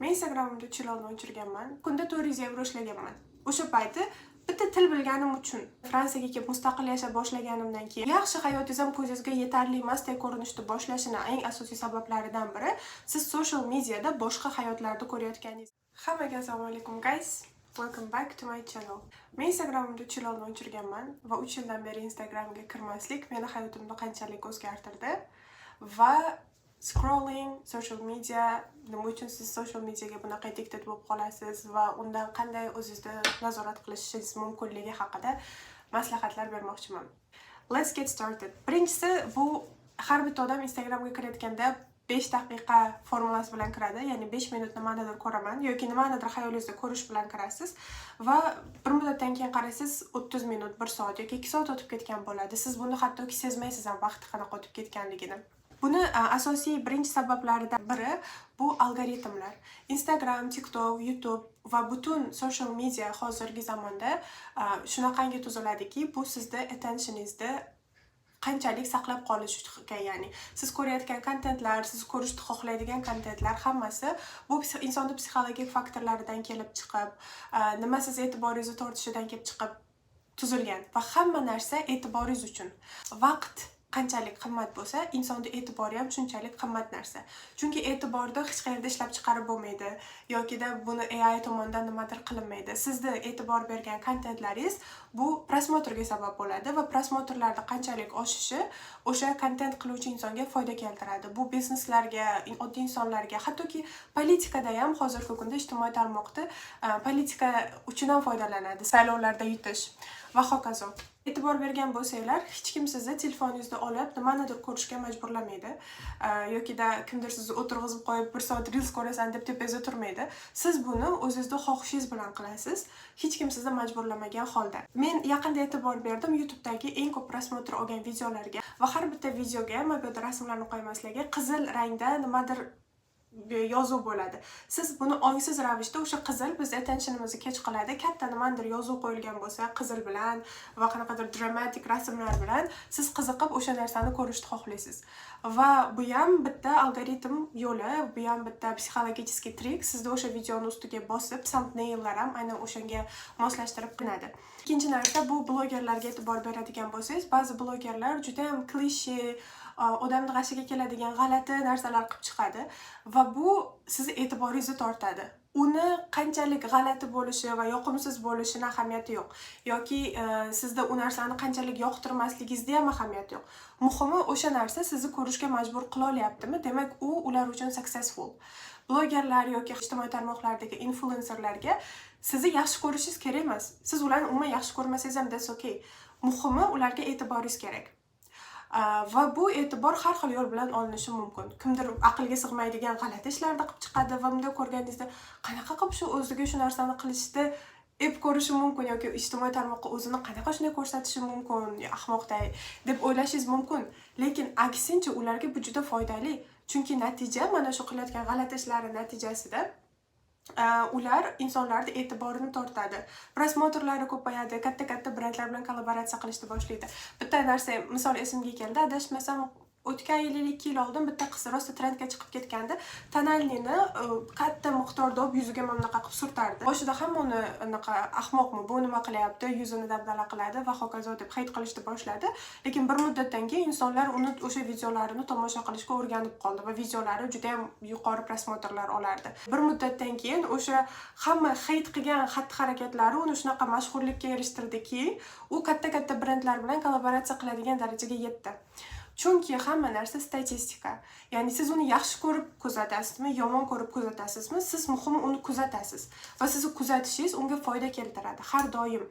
Men Instagramimda chilonni o'chirganman. Kunda 400 euro ishlaganman. O'sha payti bitta til bilganim uchun Fransiyaga kelib mustaqil yasha boshlaganimdan keyin yaxshi hayotingiz ham ko'zingizga yetarli emasdek ko'rinishda boshlashini eng asosiy sabablaridan biri siz social mediada boshqa hayotlarni ko'rayotganingiz. Hammaga assalomu alaykum guys. Welcome back to my channel. Men Instagramimda chilonni o'chirganman va 3 yildan beri Instagramga kirmaslik meni hayotimni qanchalik o'zgartirdi va scrolling, social media, nima uchun siz social mediaga bunaqa addicted bo'lib qolasiz va undan qanday o'zingizni nazorat qilishingiz mumkinligi haqida maslahatlar bermoqchiman. Let's get started. Birinchisi, bu har bitta odam Instagramga kirayotganda 5 daqiqa formulasi bilan kiradi, ya'ni 5 minut nimanidir ko'raman yoki nimanidir xayolingizda ko'rish bilan kirasiz va bir muddatdan keyin qaraysiz 30 minut, 1 soat yoki 2 soat o'tib ketgan bo'ladi. Siz buni hattoki sezmaysiz ham vaqt qanaqa o'tib ketganligini. Buni asosiy birinchi sabablaridan biri bu algoritmlar. Instagram, TikTok, YouTube va butun social media hozirgi zamonda shunaqangi tuziladiki, bu sizda attentioningizni qanchalik saqlab qolishga, ya'ni siz ko'rayotgan kontentlar, siz ko'rishni xohlaydigan kontentlar hammasi bu insonning psixologik faktorlaridan kelib chiqib, nima siz e'tiboringizni tortishidan kelib chiqib tuzilgan va hamma narsa e'tiboringiz uchun. Vaqt qanchalik qimmat bo'lsa, insonning e'tibori ham shunchalik qimmat narsa. Chunki e'tiborni hech qayerda ishlab chiqarib bo'lmaydi yokida buni AI tomonidan nimadir qilinmaydi. Sizning e'tibor bergan kontentlaringiz bu prosmotrga sabab bo'ladi va prosmotrlarda qanchalik oshishi o'sha kontent qiluvchi insonga foyda keltiradi. Bu bizneslarga, oddiy insonlarga, hattoki politikada ham hozirgi kunda ijtimoiy tarmoqda politika uchun ham foydalanadi. Saylovlarda yutish va hokazo. E'tibor bergan bo'lsanglar, hech kim sizni telefoningizni olib nimanidir ko'rishga majburlamaydi yokida kimdir sizni o'tirg'izib qo'yib 1 soat reels ko'rasan deb tepangizda turmaydi. Siz buni o'zingizning xohishingiz bilan qilasiz, hech kim sizni majburlamagan holda. Men yaqinda e'tibor berdim YouTube'dagi eng ko'p prosmotr olgan videolarga va har bitta videoga ham bu yerda rasmlarni qo'ymaslarga qizil rangda nimadir yozuv bo'ladi. Siz buni ongsiz ravishda o'sha qizil biz attentionimizni kech qiladi. Katta nimadir yozuv qo'yilgan bo'lsa, qizil bilan va qanaqadir dramatik rasmlar bilan siz qiziqib o'sha narsani ko'rishni xohlaysiz. Va bu ham bitta algoritm yo'li, bu ham bitta psixologicheskiy trik. Sizda o'sha videoni ustiga bosib, thumbnaillar ham aynan o'shanga moslashtirib qilinadi. Ikkinchi narsa, bu blogerlarga e'tibor beradigan bo'lsangiz, ba'zi blogerlar juda ham klishe, odamning g'ashiga keladigan g'alati narsalar qilib chiqadi va bu sizni e'tiboringizni tortadi. Uni qanchalik g'alati bo'lishi va yoqimsiz bo'lishini ahamiyati yo'q yoki sizda u narsani qanchalik yoqtirmasligingizda ham ahamiyati yo'q. Muhimi o'sha narsa sizni ko'rishga majbur qila olyaptimi? Demak, u ular uchun successful. Blogerlar yoki ijtimoiy tarmoqlardagi influencerlarga sizni yaxshi ko'rishingiz kerak emas. Siz ularni umuman yaxshi ko'rmasangiz ham that's okay. Muhimi ularga e'tiboringiz kerak. Va bu e'tibor har xil yo'l bilan olinishi mumkin. Kimdir aqlga sig'maydigan g'alati ishlarni qilib chiqadi va bunda ko'rganingizda qanaqa qilib shu o'ziga shu narsani qilishni ep ko'rishi mumkin yoki ijtimoiy tarmoqqa o'zini qanaqa shunday ko'rsatishi mumkin, ahmoqday deb o'ylashingiz mumkin. Lekin aksincha ularga bu juda foydali. Chunki natija mana shu qilayotgan g'alati ishlari natijasida ular insonlarning e'tiborini tortadi. Prosmotrlari ko'payadi, katta-katta brendlar bilan kollaboratsiya qilishni boshlaydi. Bitta narsa misol esimga keldi, adashmasam o'tgan yil 2 yil oldin bitta qiz rosta trendga chiqib ketgandi. Tonalnini katta miqdorda olib yuziga mana bunaqa qilib surtardi. Boshida hamma uni anaqa ahmoqmi, bu nima qilyapti, yuzini dabdala qiladi va hokazo deb hayt qilishni boshladi. Lekin bir muddatdan keyin insonlar uni o'sha videolarini tomosha qilishga o'rganib qoldi va videolari juda ham yuqori prosmotrlar olardi. Bir muddatdan keyin o'sha hamma hayt qilgan xatti-harakatlari uni shunaqa mashhurlikka erishtirdiki, u katta-katta brendlar bilan kollaboratsiya qiladigan darajaga yetdi. Chunki hamma narsa statistika. Ya'ni siz uni yaxshi ko'rib kuzatasizmi, yomon ko'rib kuzatasizmi? Siz muhimi uni kuzatasiz va sizni kuzatishingiz unga foyda keltiradi har doim.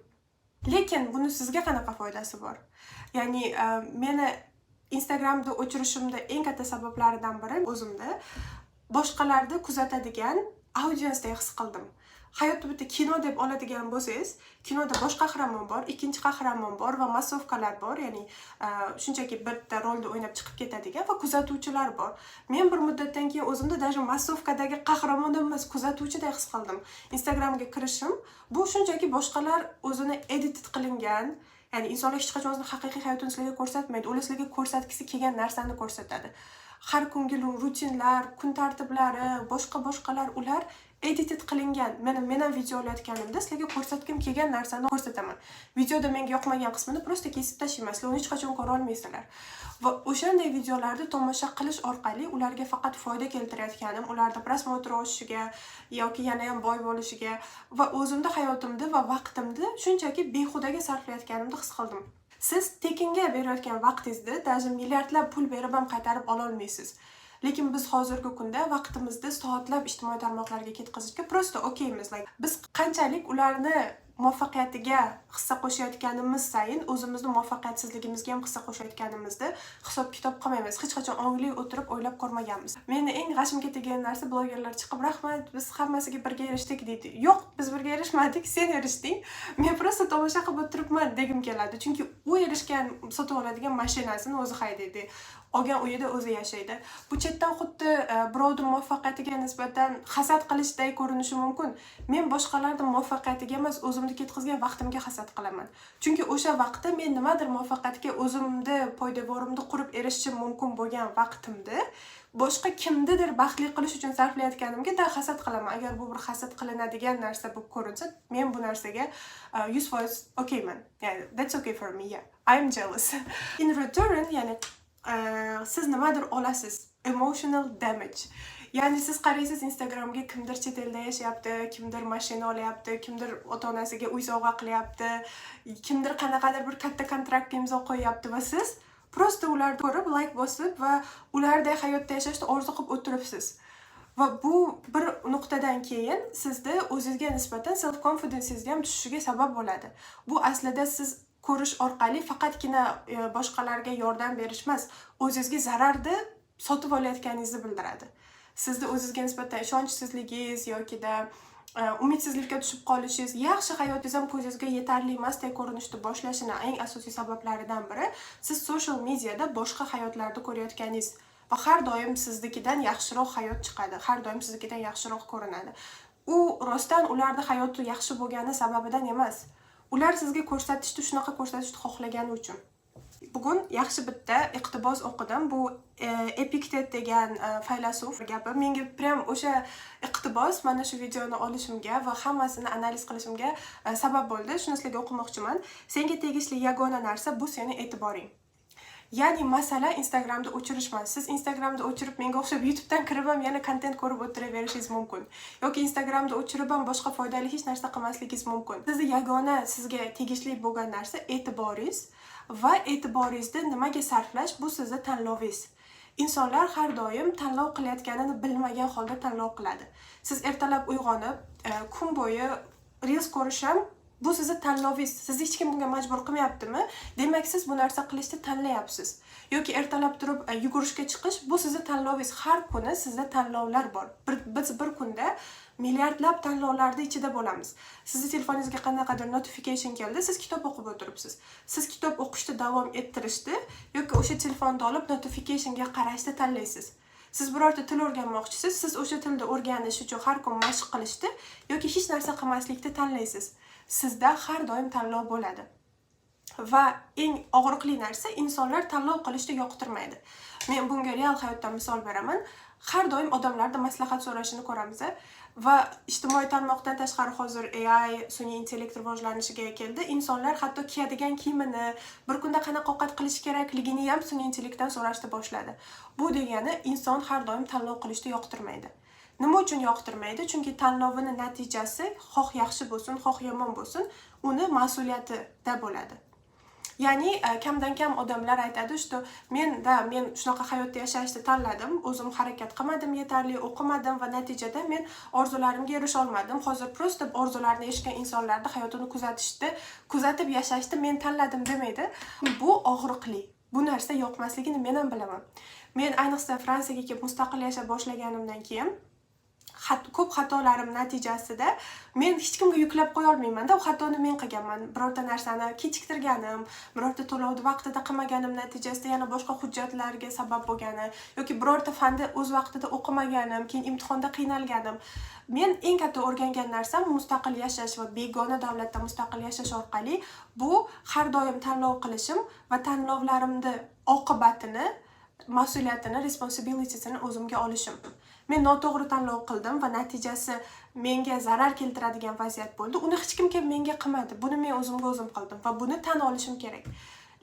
Lekin buni sizga qanaqa foydasi bor? Ya'ni meni Instagramda o'chirishimda eng katta sabablaridan biri o'zimda boshqalarni kuzatadigan audiensdek his qildim. Hayotda bitta kino deb oladigan bo'lsangiz, kinoda bosh qahramon bor, ikkinchi qahramon bor va massovkalar bor, ya'ni shunchaki bitta rolda o'ynab chiqib ketadigan va kuzatuvchilar bor. Men bir muddatdan keyin o'zimda даже massovkadagi qahramon emas, kuzatuvchidek his qildim. Instagramga kirishim bu shunchaki boshqalar o'zini edit qilingan, ya'ni insonlar hech qachon o'zini haqiqiy hayotini sizlarga ko'rsatmaydi, ular sizlarga ko'rsatgisi kelgan narsani ko'rsatadi. har kungi rutinlar, kun tartiblari, boshqalar ular edited qilingan. Men ham video olayotganimda sizlarga ko'rsatgim kelgan narsani ko'rsataman. Videoda menga yoqmagan qismini prosta kesib tashlayman. Sizlar uni hech qachon ko'ra olmaysizlar. Va o'shanday videolarni tomosha qilish orqali ularga faqat foyda keltirayotganim, ularda prosmotr oshishiga yoki yana ham boy bo'lishiga va o'zimda hayotimda va vaqtimni shunchaki behudaga sarflayotganimni his qildim. Siz tekinga berayotgan vaqtingizni даже milliardlab pul berib ham qaytarib ola olmaysiz. Lekin biz hozirgi kunda vaqtimizni soatlab ijtimoiy tarmoqlarga ketkazishga prosta okeymiz. Biz qanchalik ularni muvaffaqiyatiga hissa qo'shayotganimiz sayin o'zimizni muvaffaqiyatsizligimizga ham hissa qo'shayotganimizni hisob-kitob qilmaymiz. Hech qachon ongli o'tirib o'ylab ko'rmaganmiz. Meni eng g'ashimga teggan narsa blogerlar chiqib, "Rahmat, biz hammasiga birga erishdik" deydi. Yo'q, biz birga erishmadik, sen erishding. Men prosta tomosha qilib o'tiribman degim keladi. Chunki u erishgan sotib oladigan mashinasini o'zi haydaydi. Olgan uyida o'zi yashaydi. Bu chetdan xuddi birovning muvaffaqiyatiga nisbatan hasad qilishday ko'rinishi mumkin. Men boshqalarning muvaffaqiyatiga emas, o'zimni ketkazgan vaqtimga hasad qilaman. Chunki o'sha vaqtda men nimadir muvaffaqiyatga o'zimni poydevorimni qurib erishishim mumkin bo'lgan vaqtimda boshqa kimnidir baxtli qilish uchun sarflayotganimga hasad qilaman. Agar bu bir hasad qilinadigan narsa bo'lib ko'rinsa, men bu narsaga 100% okeyman. Ya'ni that's okay for me. Yeah. I'm jealous. In return, ya'ni siz nimadir olasiz. Emotional damage. Ya'ni siz qaraysiz Instagramga kimdir chet elda yashayapti, kimdir mashina olyapti, kimdir ota-onasiga uy sovg'a qilyapti, kimdir qanaqadir bir katta kontraktga imzo qo'yapti va siz prosta ularni ko'rib like bosib va ularday hayotda yashashni orzu qilib o'tiribsiz. Va bu bir nuqtadan keyin sizda o'zingizga nisbatan self confidence'ingiz ham tushishiga sabab bo'ladi. Bu aslida siz ko'rish orqali faqatgina boshqalarga yordam berish emas, o'zingizga zararni sotib olayotganingizni bildiradi. Sizda o'zingizga nisbatan ishonchsizligingiz yoki-da umidsizlikka tushib qolishingiz, yaxshi hayotingiz ham ko'zingizga yetarli emasdek ko'rinishni boshlashini eng asosiy sabablaridan biri siz social mediada boshqa hayotlarni ko'rayotganingiz va har doim siznikidan yaxshiroq hayot chiqadi, har doim siznikidan yaxshiroq ko'rinadi. U rostdan ularning hayoti yaxshi bo'lgani sababidan emas. Ular sizga ko'rsatishni shunaqa ko'rsatishni xohlagani uchun. Bugun yaxshi bitta iqtibos o'qidim. Bu Epictet degan faylasuf gapi. Menga prям o'sha iqtibos mana shu videoni olishimga va hammasini analiz qilishimga sabab bo'ldi. Shuni sizlarga o'qimoqchiman. Senga tegishli yagona narsa bu sening e'tiboring. Ya'ni masala Instagramda o'chirishmas. Siz Instagramda o'chirib menga o'xshab YouTubedan kirib ham yana kontent ko'rib o'tiraverishingiz mumkin. Yoki Instagramda o'chirib ham boshqa foydali hech narsa qilmasligingiz mumkin. Sizning yagona sizga tegishli bo'lgan narsa e'tiboringiz va e'tiboringizni nimaga sarflash bu sizning tanlovingiz. Insonlar har doim tanlov qilayotganini bilmagan holda tanlov qiladi. Siz ertalab uyg'onib, kun bo'yi reels ko'rish ham bu sizning tanlovingiz. Sizni hech kim bunga majbur qilmayaptimi? Demak, siz bu narsa qilishni tanlayapsiz. Yoki ertalab turib yugurishga chiqish bu sizning tanlovingiz. Har kuni sizda tanlovlar bor. Biz bir kunda milliardlab tanlovlarning ichida bo'lamiz. Sizning telefoningizga qanaqadir notification keldi, siz kitob o'qib o'tiribsiz. Siz kitob o'qishni davom ettirishni yoki o'sha telefonni olib notificationga qarashni tanlaysiz. Siz birorta til o'rganmoqchisiz, siz o'sha tilni o'rganish uchun har kun mashq qilishni yoki hech narsa qilmaslikni tanlaysiz. Sizda har doim tanlov bo'ladi. Va eng og'riqli narsa insonlar tanlov qilishni yoqtirmaydi. Men bunga real hayotdan misol beraman. Har doim odamlardan maslahat so'rashini ko'ramiz va ijtimoiy tarmoqdan tashqari hozir AI, sun'iy intellekt rivojlanishiga keldi. Insonlar hatto kiyadigan kiyimini, bir kunda qanaqa ovqat qilish kerakligini ham sun'iy intellektdan so'rashni boshladi. Bu degani inson har doim tanlov qilishni yoqtirmaydi. Nima uchun yoqtirmaydi? Chunki tanlovining natijasi xoh yaxshi bo'lsin, xoh yomon bo'lsin, uni mas'uliyatida bo'ladi. Ya'ni kamdan kam odamlar aytadi, что men shunaqa hayotda yashashni tanladim, o'zim harakat qilmadim, yetarli o'qimadim va natijada men orzularimga erisha olmadim. Hozir prosta orzularini erishgan insonlarning hayotini kuzatib yashashni men tanladim demaydi. Bu og'riqli. Bu narsa yoqmasligini men ham bilaman. Men ayniqsa Fransiyaga kelib mustaqil yashay boshlaganimdan keyin ko'p xatolarim natijasida men hech kimga yuklab qo'ya olmayman-da, u xatoni men qilganman. Birorta narsani kechiktirganim, birorta to'lovni vaqtida qilmaganim natijasida yana boshqa hujjatlarga sabab bo'lgani yoki birorta fanni o'z vaqtida o'qimaganim, keyin imtihonda qiynalganim. Men eng katta o'rgangan narsam mustaqil yashash va begona davlatda mustaqil yashash orqali bu har doim tanlov qilishim va tanlovlarimni oqibatini mas'uliyatini, responsibility'sini o'zimga olishim. Men noto'g'ri tanlov qildim va natijasi menga zarar keltiradigan vaziyat bo'ldi. Uni hech kim kelib menga qilmadi. Buni men o'zimga o'zim qildim va buni tan olishim kerak.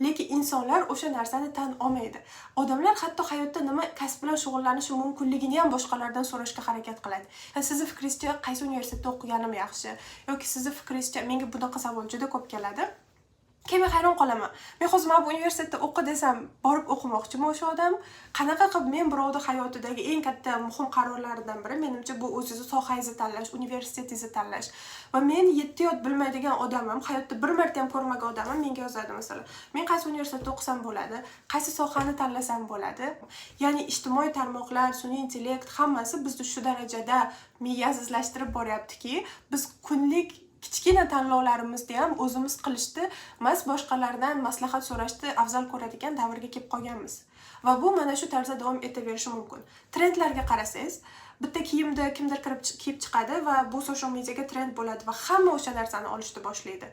Lekin insonlar o'sha narsani tan olmaydi. Odamlar hatto hayotda nima kasb bilan shug'ullanishi mumkinligini ham boshqalardan so'rashga harakat qiladi. Sizni fikringizcha qaysi universitetda o'qiganim yaxshi yoki sizni fikringizcha menga bunaqa savol juda ko'p keladi. Men hayron qolaman. Men hozir mana bu universitetda o'qi desam, borib o'qimoqchimi o'sha odam? Qanaqa qilib men birovning hayotidagi eng katta muhim qarorlaridan biri menimcha bu o'zingizni sohangizni tanlash, universitetingizni tanlash. Va men 7 yot bilmaydigan odamim, hayotda bir marta ham ko'rmagan odamim menga yozadi masalan. Men qaysi universitetda o'qisam bo'ladi? Qaysi sohani tanlasam bo'ladi? Ya'ni ijtimoiy tarmoqlar, sun'iy intellekt hammasi bizni shu darajada miyasizlashtirib boryaptiki, biz kunlik kichkina tanlovlarimizni ham o'zimiz qilishni emas, boshqalardan maslahat so'rashni afzal ko'radigan davrga kelib qolganmiz. Va bu mana shu tarzda davom etaverishi mumkin. Trendlarga qarasangiz, bitta kiyimda kimdir kiyib chiqadi va bu social mediaga trend bo'ladi va hamma o'sha narsani olishni boshlaydi.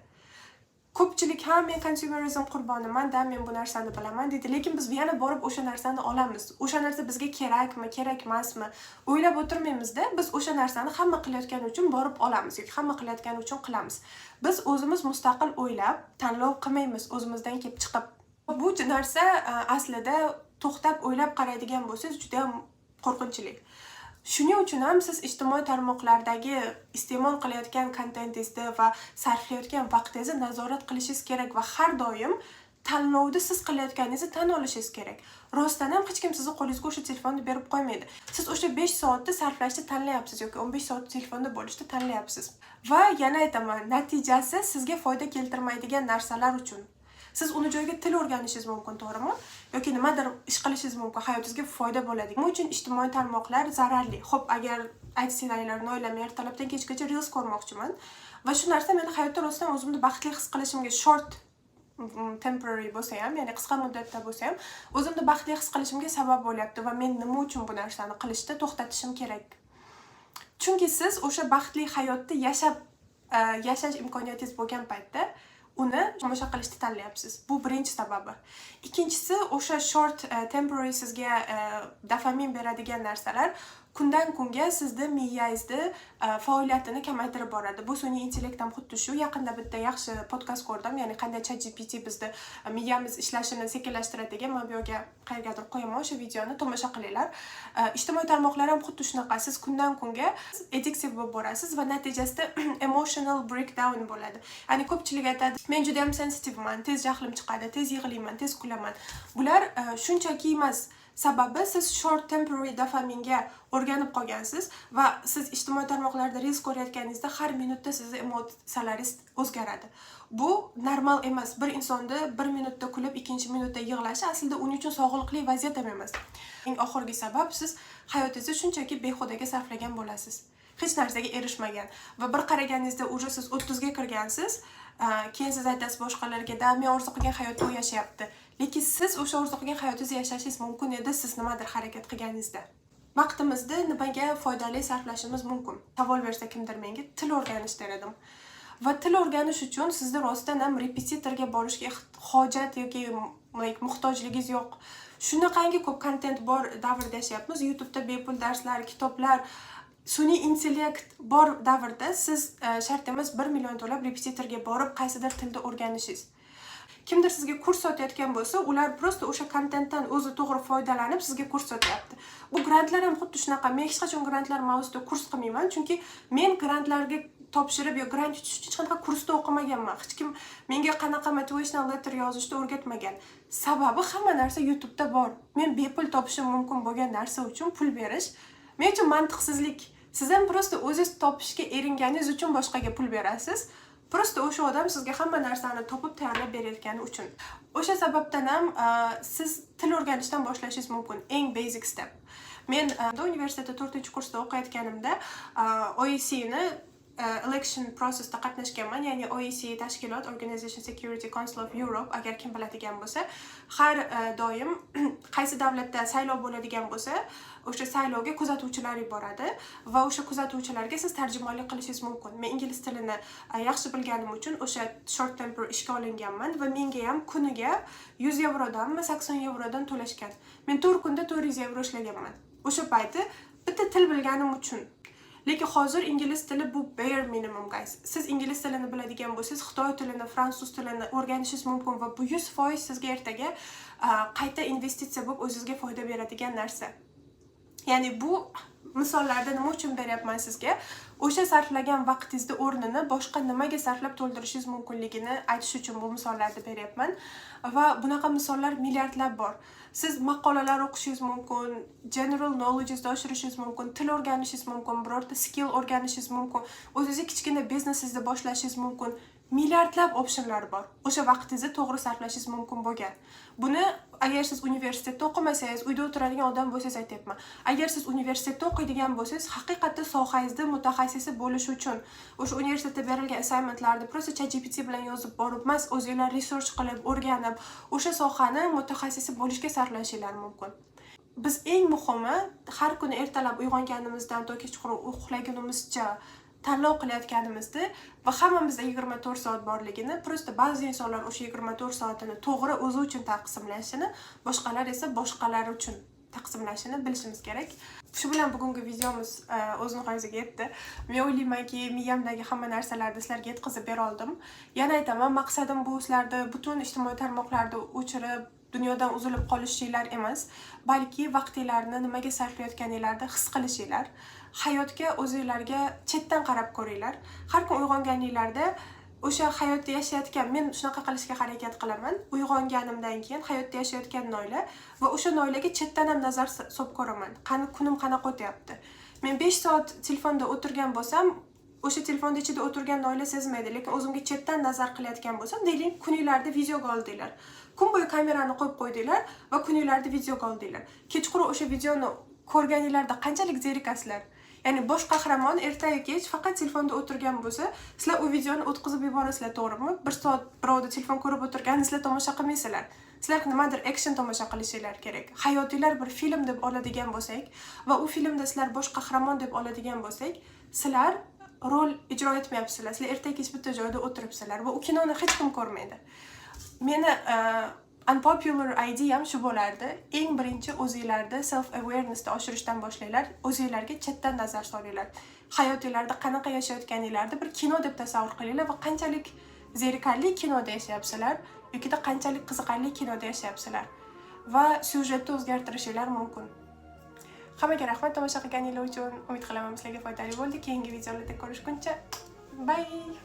Ko'pchilik ham men consumerism qurboniman-da, men bu narsani bilaman deydi, lekin biz yana borib o'sha narsani olamiz. O'sha narsa bizga kerakmi, kerak emasmi? O'ylab o'tirmaymiz-da, biz o'sha narsani hamma qilayotgani uchun borib olamiz yoki hamma qilayotgani uchun qilamiz. Biz o'zimiz mustaqil o'ylab, tanlov qilmaymiz o'zimizdan kelib chiqib. Bu narsa aslida to'xtab o'ylab qaraydigan bo'lsangiz juda ham qo'rqinchli. Shuning uchun ham siz ijtimoiy tarmoqlardagi iste'mol qilayotgan kontentingizni va sarflayotgan vaqtingizni nazorat qilishingiz kerak va har doim tanlovni siz qilayotganingizni tan olishingiz kerak. Rostdan ham hech kim sizni qo'lingizga o'sha telefonni berib qo'ymaydi. Siz o'sha 5 soatni sarflashni tanlayapsiz yoki 15 soat telefonda bo'lishni tanlayapsiz. Va yana aytaman, natijasi sizga foyda keltirmaydigan narsalar uchun. Siz uni joyiga til o'rganishingiz mumkin, to'g'rimi? Yoki nimadir ish qilishingiz mumkin, hayotingizga foyda bo'ladi. Nima uchun ijtimoiy tarmoqlar zararli? Xo'p, agar aytsanglar, noilama ertalabdan kechgacha reels ko'rmoqchiman va shu narsa meni hayotda rostdan o'zimni baxtli his qilishimga short temporary bo'lsa ham, ya'ni qisqa muddatda bo'lsa ham, o'zimni baxtli his qilishimga sabab bo'lyapti va men nima uchun bu narsani qilishni to'xtatishim kerak? Chunki siz o'sha baxtli hayotni yashash imkoniyatingiz bo'lgan paytda uni tomosha qilishni tanlayapsiz. Bu birinchi sababi. Ikkinchisi, o'sha short temporary sizga dopamin beradigan narsalar kundan kunga sizni miyangizni faoliyatini kamaytirib boradi. Bu sun'iy intellekt ham xuddi shu. Yaqinda bitta yaxshi podkast ko'rdim, ya'ni qanday ChatGPT bizni miyamiz ishlashini sekinlashtiradigan. Men bu yerga qayergadir qo'yaman o'sha videoni, tomosha qilinglar. Ijtimoiy tarmoqlar ham xuddi shunaqa. Siz kundan kunga addictive bo'lib borasiz va natijasida emotional breakdown bo'ladi. Ya'ni ko'pchilik aytadi, men juda ham sensitiveman, tez jahlim chiqadi, tez yig'layman, tez kulaman. Bular shunchaki emas. Sababi siz short temporary dopaminga o'rganib qolgansiz va siz ijtimoiy tarmoqlarda reels ko'rayotganingizda har minutda sizning emotsiyalaringiz o'zgaradi. Bu normal emas. Bir insonni 1 minutda kulib, ikkinchi minutda yig'lashi aslida uning uchun sog'liqli vaziyat ham emas. Eng oxirgi sabab siz hayotingizni shunchaki behudaga sarflagan bo'lasiz. Hech narsaga erishmagan va bir qaraganingizda uje siz 30 ga kirgansiz, keyin siz aytasiz boshqalarga, "Da, men orzu qilgan hayotni u yashayapti." Lekin siz o'sha orzu qilgan hayotingizni yashashingiz mumkin edi, siz nimadir harakat qilganingizda. Vaqtimizni nimaga foydali sarflashimiz mumkin? Savol bersa kimdir menga til o'rganish der edim. Va til o'rganish uchun sizni rostdan ham repetitorga borishga hojat yoki muhtojligingiz yo'q. Shunaqangi ko'p kontent bor davrda yashayapmiz. YouTube'da bepul darslar, kitoblar, sun'iy intellekt bor davrda siz shart emas 1 million to'lab repetitorga borib qaysidir tilda o'rganishingiz. Kimdir sizga kurs sotayotgan bo'lsa, ular prosta o'sha kontentdan o'zi to'g'ri foydalanib sizga kurs sotyapti. Bu grantlar ham xuddi shunaqa. Men hech qachon grantlar mavzusida kurs qilmayman, chunki men grantlarga topshirib yo grant yutish hech qanaqa kursda o'qimaganman. Hech kim menga qanaqa motivational letter yozishni o'rgatmagan. Sababi hamma narsa YouTube'da bor. Men bepul topishim mumkin bo'lgan narsa uchun pul berish men uchun mantiqsizlik. Siz ham prosta o'zingiz topishga eringaningiz uchun boshqaga pul berasiz. Prosta o'sha odam sizga hamma narsani topib tayyorlab berayotgani uchun. O'sha sababdan ham siz til o'rganishdan boshlashingiz mumkin. Eng basic step. Men universitetda 4-kursda o'qiyotganimda OEC ni election processda qatnashganman, ya'ni OEC tashkilot, Organization Security Council of Europe, agar kim biladigan bo'lsa, har doim qaysi davlatda saylov bo'ladigan bo'lsa, o'sha saylovga kuzatuvchilar yuboradi va o'sha kuzatuvchilarga siz tarjimonlik qilishingiz mumkin. Men ingliz tilini yaxshi bilganim uchun o'sha short temper ishga olinganman va menga ham kuniga 100 yevrodanmi 80 yevrodan to'lashgan. Men 4 kunda 400 yevro ishlaganman. O'sha payti bitta til bilganim uchun. Lekin hozir ingliz tili bu bare minimum guys. Siz ingliz tilini biladigan bo'lsangiz, xitoy tilini, fransuz tilini o'rganishingiz mumkin va bu 100% sizga ertaga qayta investitsiya bo'lib o'zingizga foyda beradigan narsa. Ya'ni bu misollarda nima uchun beryapman sizga? O'sha sarflagan vaqtingizni o'rnini boshqa nimaga sarflab to'ldirishingiz mumkinligini aytish uchun bu misollarni beryapman va bunaqa misollar milliardlab bor. Siz maqolalar o'qishingiz mumkin, general knowledge'ingizni oshirishingiz mumkin, til o'rganishingiz mumkin, birorta skill o'rganishingiz mumkin, o'zingizning kichkina biznesingizni boshlashingiz mumkin. Milliardlab optionlar bor. O'sha vaqtingizni to'g'ri sarflashingiz mumkin bo'lgan. Buni agar siz universitetda o'qimasangiz, uyda o'tiradigan odam bo'lsangiz aytayapman. Agar siz universitetda o'qiydigan bo'lsangiz, haqiqatda sohangizda mutaxassisi bo'lish uchun o'sha universitetda berilgan assignmentlarni prosta ChatGPT bilan yozib borib emas, o'zingizlar research qilib, o'rganib, o'sha sohani mutaxassisi bo'lishga sarflashinglar mumkin. Biz eng muhimi har kuni ertalab uyg'onganimizdan to kechqurun uxlagunimizcha tanlov qilayotganimizda va hammamizda 24 soat borligini, prosta ba'zi insonlar o'sha 24 soatini to'g'ri o'zi uchun taqsimlashini, boshqalar esa boshqalar uchun taqsimlashini bilishimiz kerak. Shu bilan bugungi videomiz o'z nihoyasiga yetdi. Men o'ylaymanki, miyamdagi hamma narsalarni sizlarga yetkazib bera oldim. Yana aytaman, maqsadim bu sizlarni butun ijtimoiy tarmoqlarda o'chirib, dunyodan uzilib qolishinglar emas, balki vaqtinglarni nimaga sarflayotganinglarni his qilishinglar. Hayotga o'zingizlarga chetdan qarab ko'ringlar. Har kun uyg'onganinglarda o'sha hayotda yashayotgan, men shunaqa qilishga harakat qilaman. Uyg'onganimdan keyin hayotda yashayotgan noila va o'sha noilaga chetdan ham nazar solib ko'raman. Qani kunim qanaqa o'tyapti? Men 5 soat telefonda o'tirgan bo'lsam, o'sha telefonda ichida o'tirgan noila sezmaydi, lekin o'zimga chetdan nazar qilayotgan bo'lsam, deylik, kuningizlarda videoga oldinglar. Kun bo'yi kamerani qo'yib qo'ydinglar va kuningizlarda videoga oldinglar. Kechqurun o'sha videoni ko'rganinglarda qanchalik zerikasizlar? Ya'ni bosh qahramon ertaga kech faqat telefonda o'tirgan bo'lsa, sizlar u videoni o'tkazib yuborasizlar, to'g'rimi? 1 soat birovda telefon ko'rib o'tirganini sizlar tomosha qilmaysizlar. Sizlar nimadir action tomosha qilishinglar kerak. Hayotinglar bir film deb oladigan bo'lsak va u filmda sizlar bosh qahramon deb oladigan bo'lsak, sizlar rol ijro etmayapsizlar. Sizlar ertaga kech bitta joyda o'tiribsizlar va u kinoni hech kim ko'rmaydi. Meni unpopular idea ham shu bo'lardi. Eng birinchi o'zingizlarda self awarenessni oshirishdan boshlanglar. O'zingizlarga chetdan nazar solinglar. Hayotingizda qanaqa yashayotganinglarni bir kino deb tasavvur qilinglar va qanchalik zerikarli kinoda yashayapsizlar yoki qanchalik qiziqarli kinoda yashayapsizlar va syujetni o'zgartirishinglar mumkin. Hammaga rahmat tomosha qilganingiz uchun. Umid qilaman sizlarga foydali bo'ldi. Keyingi videolarda ko'rishguncha bye.